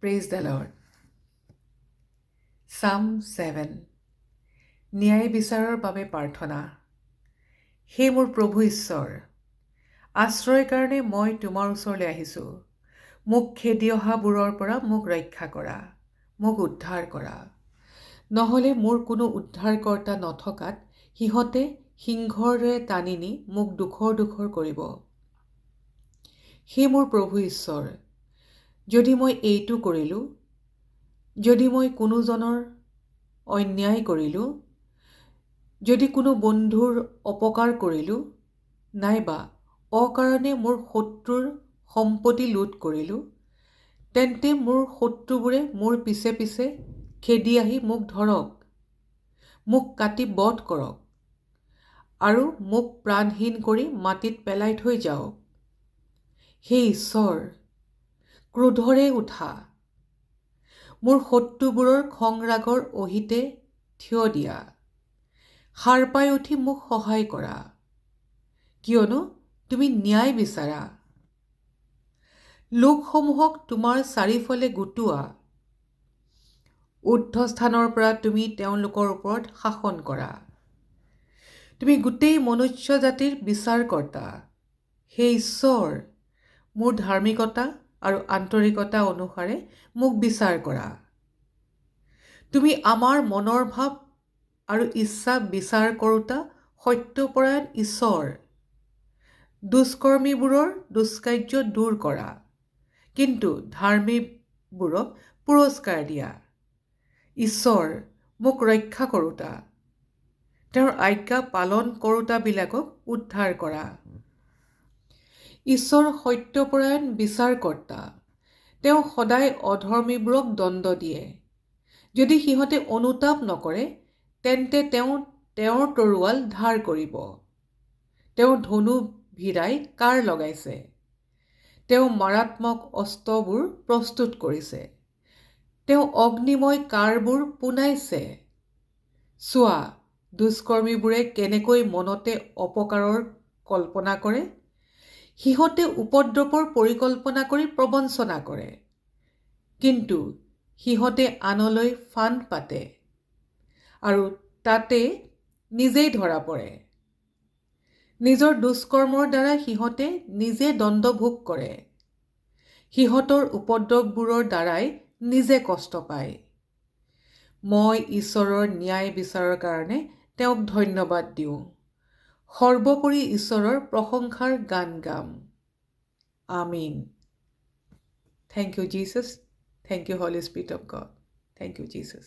Praise the Lord. Psalm 7. ন্যায় বিচাৰৰ বাবে প্ৰাৰ্থনা। হে মোৰ প্ৰভু ঈশ্বৰ, আশ্ৰয়ৰ কাৰণে মই তোমাৰ ওচৰলৈ আহিছোঁ। মোক খেদি অহাবোৰৰ পৰা মোক ৰক্ষা কৰা, মোক উদ্ধাৰ কৰা। নহ'লে মোৰ কোনো উদ্ধাৰকৰ্তা নথকাত সিহঁতে সিংহৰ দৰে টানি নি মোক দুখৰ কৰিব। হে মোৰ প্ৰভু ঈশ্বৰ, যদি মই এইটো কৰিলোঁ, যদি মই কোনোজনৰ অন্যায় কৰিলোঁ, যদি কোনো বন্ধুৰ অপকাৰ কৰিলোঁ, নাইবা অকাৰণে মোৰ শত্ৰুৰ সম্পত্তি লুট কৰিলোঁ, তেন্তে মোৰ শত্ৰুবোৰে মোৰ পিছে পিছে খেদি আহি মোক ধৰক, মোক কাটি বধ কৰক, আৰু মোক প্ৰাণহীন কৰি মাটিত পেলাই থৈ যাওক। হে ঈশ্বৰ, ক্ৰোধৰে উঠা, মোৰ শত্ৰুবোৰৰ খংৰাগৰ অহিতে থিয় দিয়া। সাৰ পাই উঠি মোক সহায় কৰা, কিয়নো তুমি ন্যায় বিচাৰা। লোকসমূহক তোমাৰ চাৰিওফালে গোটোৱা, ঊৰ্ধ্বস্থানৰ পৰা তুমি তেওঁলোকৰ ওপৰত শাসন কৰা। তুমি গোটেই মনুষ্য জাতিৰ বিচাৰকৰ্তা। হে ঈশ্বৰ, মোৰ ধাৰ্মিকতা আৰু আন্তৰিকতা অনুসাৰে মোক বিচাৰ কৰা। তুমি আমাৰ মনৰ ভাৱ আৰু ইচ্ছা বিচাৰ কৰোঁতা সত্যপৰায়ণ ঈশ্বৰ। দুষ্কৰ্মীবোৰৰ দুষ্কাৰ্য দূৰ কৰা, কিন্তু ধাৰ্মীবোৰক পুৰস্কাৰ দিয়া। ঈশ্বৰ, মোক ৰক্ষা কৰোঁতা, তেওঁৰ আজ্ঞা পালন কৰোঁতাবিলাকক উদ্ধাৰ কৰা। ঈশ্বৰ সত্যপৰায়ণ বিচাৰকৰ্তা, তেওঁ সদায় অধৰ্মীবোৰক দণ্ড দিয়ে। যদি সিহঁতে অনুতাপ নকৰে, তেন্তে তেওঁ তেওঁৰ তৰোৱাল ধাৰ কৰিব। তেওঁ ধনু ভিৰাই কাঁড় লগাইছে, তেওঁ মাৰাত্মক অস্ত্ৰবোৰ প্ৰস্তুত কৰিছে, তেওঁ অগ্নিময় কাঁড়বোৰ পোনাইছে। চোৱা, দুষ্কৰ্মীবোৰে কেনেকৈ মনতে অপকাৰৰ কল্পনা কৰে। সিহঁতে উপদ্ৰৱৰ পৰিকল্পনা কৰি প্ৰবঞ্চনা কৰে, কিন্তু সিহঁতে আনলৈ ফান্দ পাতে আৰু তাতে নিজেই ধৰা পৰে। নিজৰ দুষ্কৰ্মৰ দ্বাৰা সিহঁতে নিজে দণ্ড ভোগ কৰে। সিহঁতৰ উপদ্ৰৱবোৰৰ দ্বাৰাই নিজে কষ্ট পায়। মই ঈশ্বৰৰ ন্যায় বিচাৰৰ কাৰণে তেওঁক ধন্যবাদ দিওঁ। সৰ্বোপৰি ঈশ্বৰৰ প্ৰশংসাৰ গান গাম। আমিন। Thank you, Jesus. Thank you, Holy Spirit of God. Thank you, Jesus.